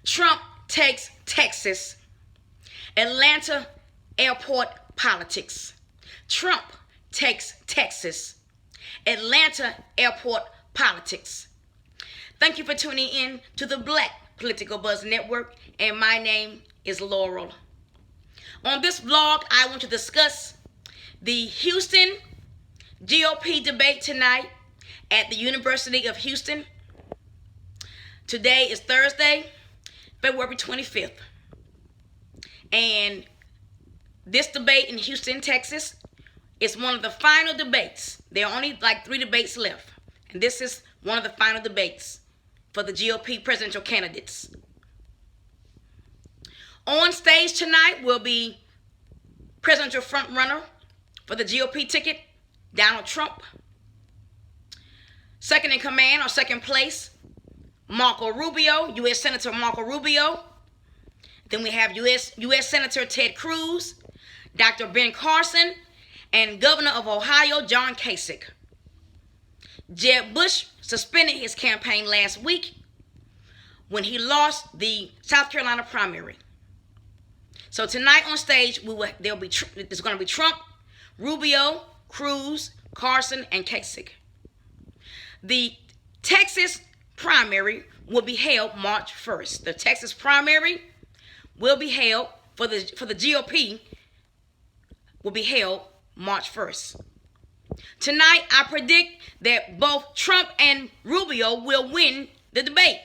Trump takes Texas. Atlanta airport politics. Trump takes Texas. Atlanta airport politics. Thank you for tuning in to the Black Political Buzz Network, and my name is Laurel. On this vlog, I want to discuss the Houston GOP debate tonight at the University of Houston. Today is Thursday, February 25th. And this debate in Houston, Texas, is one of the final debates. There are only like 3 debates left. And this is one of the final debates for the GOP presidential candidates. On stage tonight will be presidential frontrunner for the GOP ticket, Donald Trump. Second in command or second place, Marco Rubio, U.S. Senator Marco Rubio. Then we have U.S. Senator Ted Cruz, Dr. Ben Carson, and Governor of Ohio, John Kasich. Jeb Bush suspended his campaign last week when he lost the South Carolina primary. So tonight on stage, there's going to be Trump, Rubio, Cruz, Carson, and Kasich. The Texas primary will be held March 1st. The Texas primary will be held for the GOP will be held March 1st. Tonight, I predict that both Trump and Rubio will win the debate.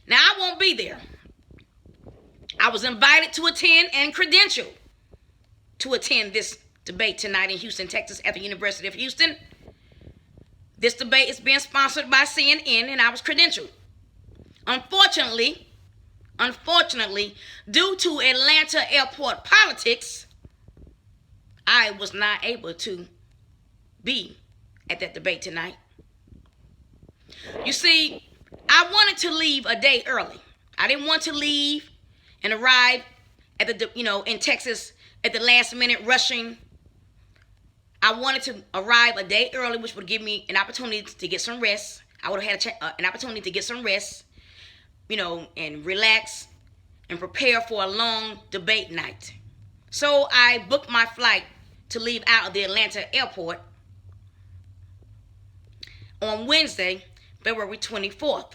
Now, I won't be there. I was invited to attend and credentialed to attend this debate tonight in Houston, Texas at the University of Houston. This debate is being sponsored by CNN, and I was credentialed. Unfortunately, due to Atlanta airport politics, I was not able to be at that debate tonight. You see, I wanted to leave a day early. I didn't want to leave and arrive at in Texas at the last minute rushing. I wanted to arrive a day early, which would give me an opportunity to get some rest. I would have had an opportunity to get some rest, and relax and prepare for a long debate night. So I booked my flight to leave out of the Atlanta airport on Wednesday, February 24th.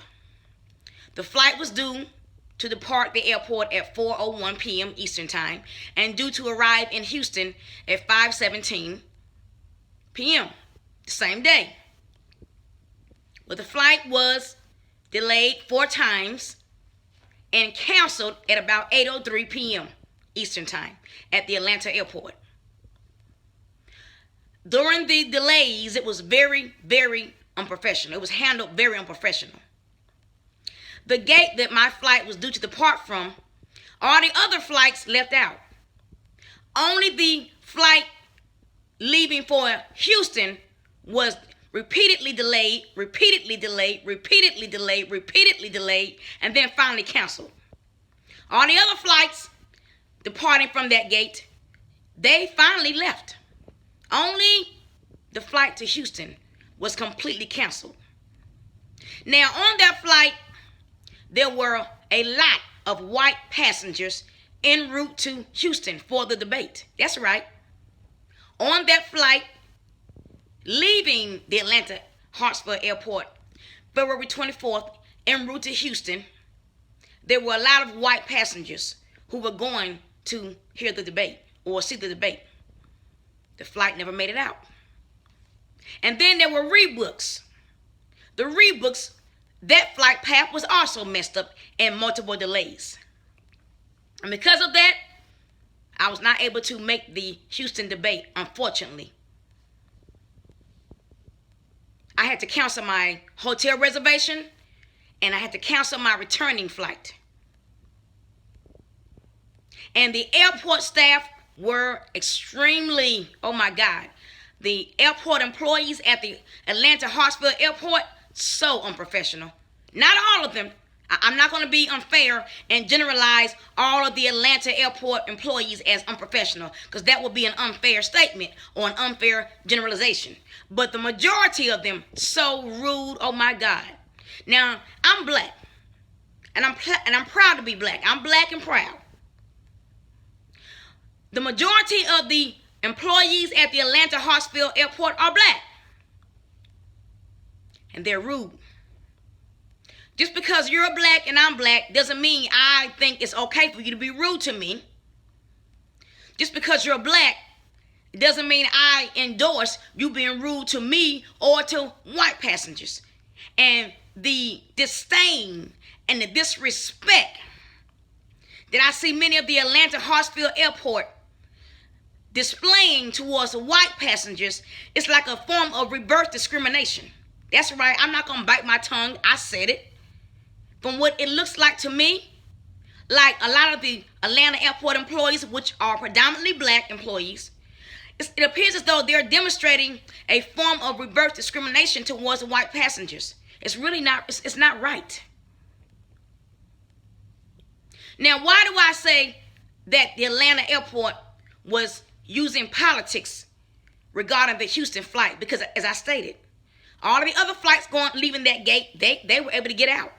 The flight was due to depart the airport at 4:01 p.m. Eastern Time and due to arrive in Houston at 5:17 p.m. the same day. But the flight was delayed 4 times and canceled at about 8:03 p.m. Eastern Time at the Atlanta airport. During the delays, it was very, very unprofessional. It was handled very unprofessional. The gate that my flight was due to depart from, all the other flights left out. Only the flight leaving for Houston was repeatedly delayed, and then finally canceled. All the other flights departing from that gate, they finally left. Only the flight to Houston was completely canceled. Now, on that flight, there were a lot of white passengers en route to Houston for the debate. That's right. On that flight, leaving the Atlanta Hartsfield Airport, February 24th, en route to Houston, there were a lot of white passengers who were going to hear the debate or see the debate. The flight never made it out. And then there were rebooks. The rebooks, that flight path was also messed up and multiple delays. And because of that, I was not able to make the Houston debate, unfortunately. I had to cancel my hotel reservation and I had to cancel my returning flight. And the airport staff were extremely, oh my God, the airport employees at the Atlanta Hartsfield Airport, so unprofessional. Not all of them. I'm not going to be unfair and generalize all of the Atlanta airport employees as unprofessional, because that would be an unfair statement or an unfair generalization. But the majority of them, so rude, oh my God. Now, I'm black. And I'm proud to be black. I'm black and proud. The majority of the employees at the Atlanta Hartsfield Airport are black. And they're rude. Just because you're black and I'm black doesn't mean I think it's okay for you to be rude to me. Just because you're black doesn't mean I endorse you being rude to me or to white passengers. And the disdain and the disrespect that I see many of the Atlanta Hartsfield Airport displaying towards white passengers is like a form of reverse discrimination. That's right. I'm not going to bite my tongue. I said it. From what it looks like to me, like a lot of the Atlanta airport employees, which are predominantly black employees, it appears as though they're demonstrating a form of reverse discrimination towards white passengers. It's really not, it's not right. Now, why do I say that the Atlanta airport was using politics regarding the Houston flight? Because as I stated, all of the other flights leaving that gate, they were able to get out.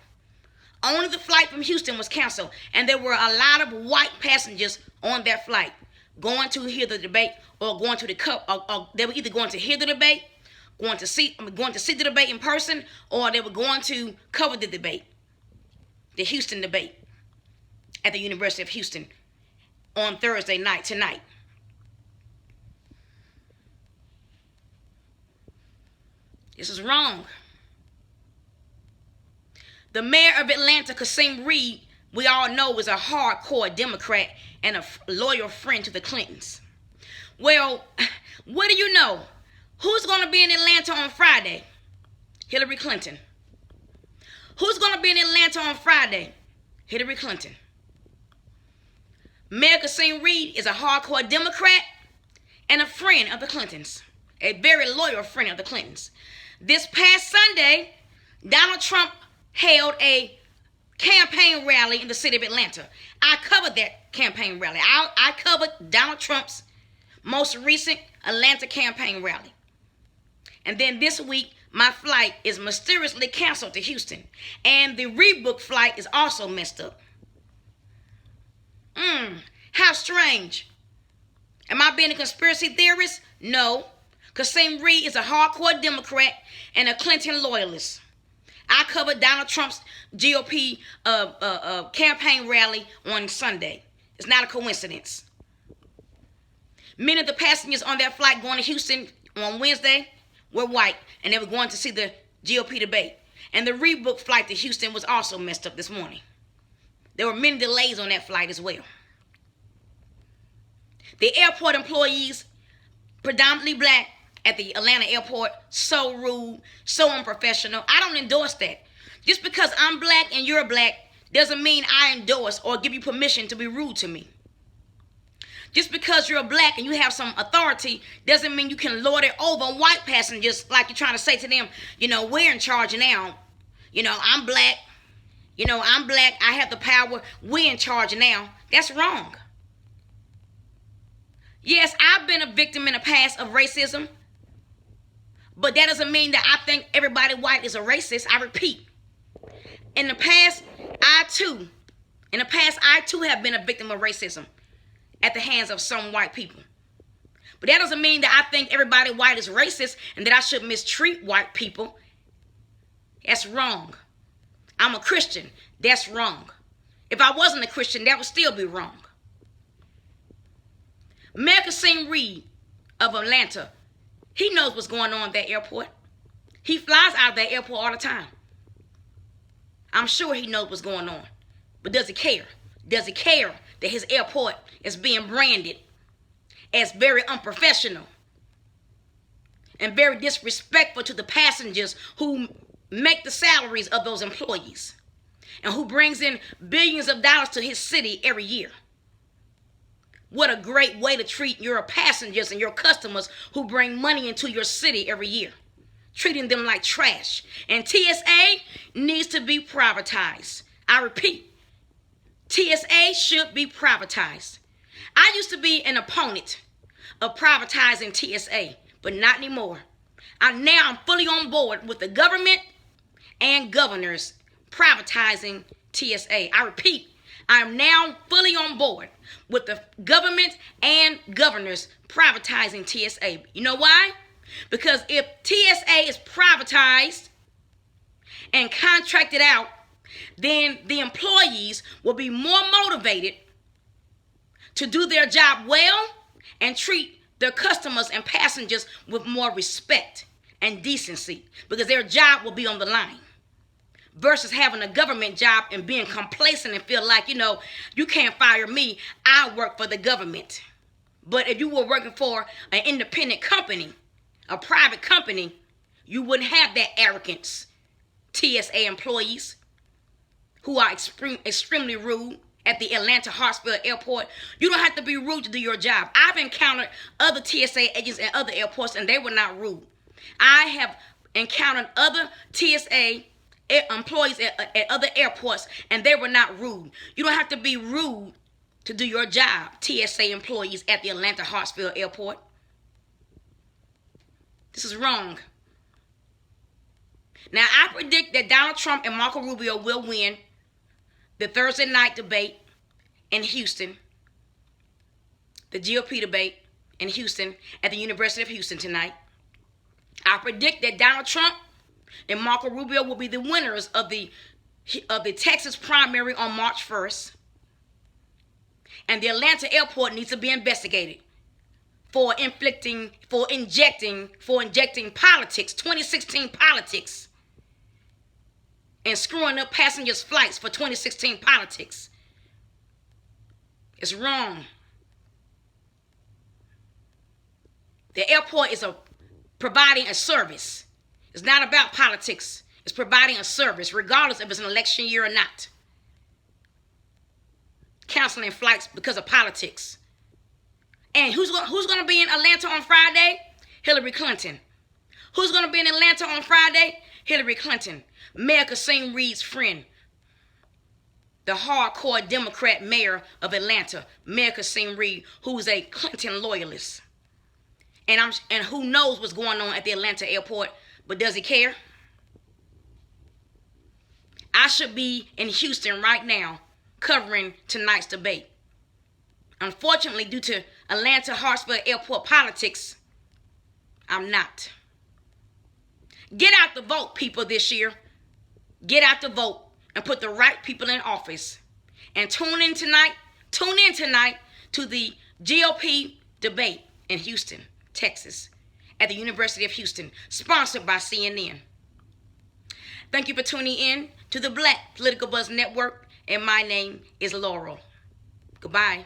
Only the flight from Houston was canceled, and there were a lot of white passengers on that flight going to hear the debate or going to or they were either going to hear the debate, going to see the debate in person, or they were going to cover the debate, the Houston debate at the University of Houston on Thursday night tonight. This is wrong. The mayor of Atlanta, Kasim Reed, we all know is a hardcore Democrat and a loyal friend to the Clintons. Well, what do you know? Who's going to be in Atlanta on Friday? Hillary Clinton. Who's going to be in Atlanta on Friday? Hillary Clinton. Mayor Kasim Reed is a hardcore Democrat and a friend of the Clintons. A very loyal friend of the Clintons. This past Sunday, Donald Trump held a campaign rally in the city of Atlanta. I covered that campaign rally. I covered Donald Trump's most recent Atlanta campaign rally. And then this week, my flight is mysteriously canceled to Houston. And the rebook flight is also messed up. How strange. Am I being a conspiracy theorist? No. Kasim Reed is a hardcore Democrat and a Clinton loyalist. I covered Donald Trump's GOP campaign rally on Sunday. It's not a coincidence. Many of the passengers on that flight going to Houston on Wednesday were white, and they were going to see the GOP debate. And the rebook flight to Houston was also messed up this morning. There were many delays on that flight as well. The airport employees, predominantly black, at the Atlanta airport, so rude, so unprofessional. I don't endorse that. Just because I'm black and you're black doesn't mean I endorse or give you permission to be rude to me. Just because you're black and you have some authority doesn't mean you can lord it over white passengers like you're trying to say to them, we're in charge now. I'm black. I'm black. I have the power. We're in charge now. That's wrong. Yes, I've been a victim in the past of racism. But that doesn't mean that I think everybody white is a racist. I repeat. In the past, I too have been a victim of racism at the hands of some white people. But that doesn't mean that I think everybody white is racist and that I should mistreat white people. That's wrong. I'm a Christian. That's wrong. If I wasn't a Christian, that would still be wrong. Mayor Kasim Reed of Atlanta, he knows what's going on at that airport. He flies out of that airport all the time. I'm sure he knows what's going on. But does he care? Does he care that his airport is being branded as very unprofessional and very disrespectful to the passengers who make the salaries of those employees and who brings in billions of dollars to his city every year? What a great way to treat your passengers and your customers who bring money into your city every year. Treating them like trash. And TSA needs to be privatized. I repeat, TSA should be privatized. I used to be an opponent of privatizing TSA, but not anymore. Now I'm fully on board with the government and governors privatizing TSA. I repeat, I am now fully on board with the government and governors privatizing TSA. You know why? Because if TSA is privatized and contracted out, then the employees will be more motivated to do their job well and treat their customers and passengers with more respect and decency, because their job will be on the line, versus having a government job and being complacent and feel like, you can't fire me, I work for the government. But if you were working for an independent company, a private company, you wouldn't have that arrogance. TSA employees who are extremely rude at the Atlanta Hartsfield Airport, you don't have to be rude to do your job. I've encountered other TSA agents at other airports and they were not rude. I have encountered other TSA employees at other airports and they were not rude. You don't have to be rude to do your job, TSA employees at the Atlanta Hartsfield Airport. This is wrong. Now, I predict that Donald Trump and Marco Rubio will win the Thursday night debate in Houston, the GOP debate in Houston at the University of Houston tonight. I predict that Donald Trump and Marco Rubio will be the winners of the Texas primary on March 1st. And the Atlanta airport needs to be investigated for injecting politics, 2016 politics, and screwing up passengers' flights for 2016 politics. It's wrong. The airport is providing a service. It's not about politics. It's providing a service, regardless if it's an election year or not. Canceling flights because of politics. And who's going to be in Atlanta on Friday? Hillary Clinton. Who's going to be in Atlanta on Friday? Hillary Clinton. Mayor Kasim Reed's friend. The hardcore Democrat mayor of Atlanta, Mayor Kasim Reed, who is a Clinton loyalist. And who knows what's going on at the Atlanta airport, but does he care? I should be in Houston right now covering tonight's debate. Unfortunately, due to Atlanta Hartsfield Airport politics, I'm not. Get out the vote, people, this year. Get out the vote and put the right people in office. And tune in tonight to the GOP debate in Houston, Texas, at the University of Houston, sponsored by CNN. Thank you for tuning in to the Black Political Buzz Network, and my name is Laurel. Goodbye.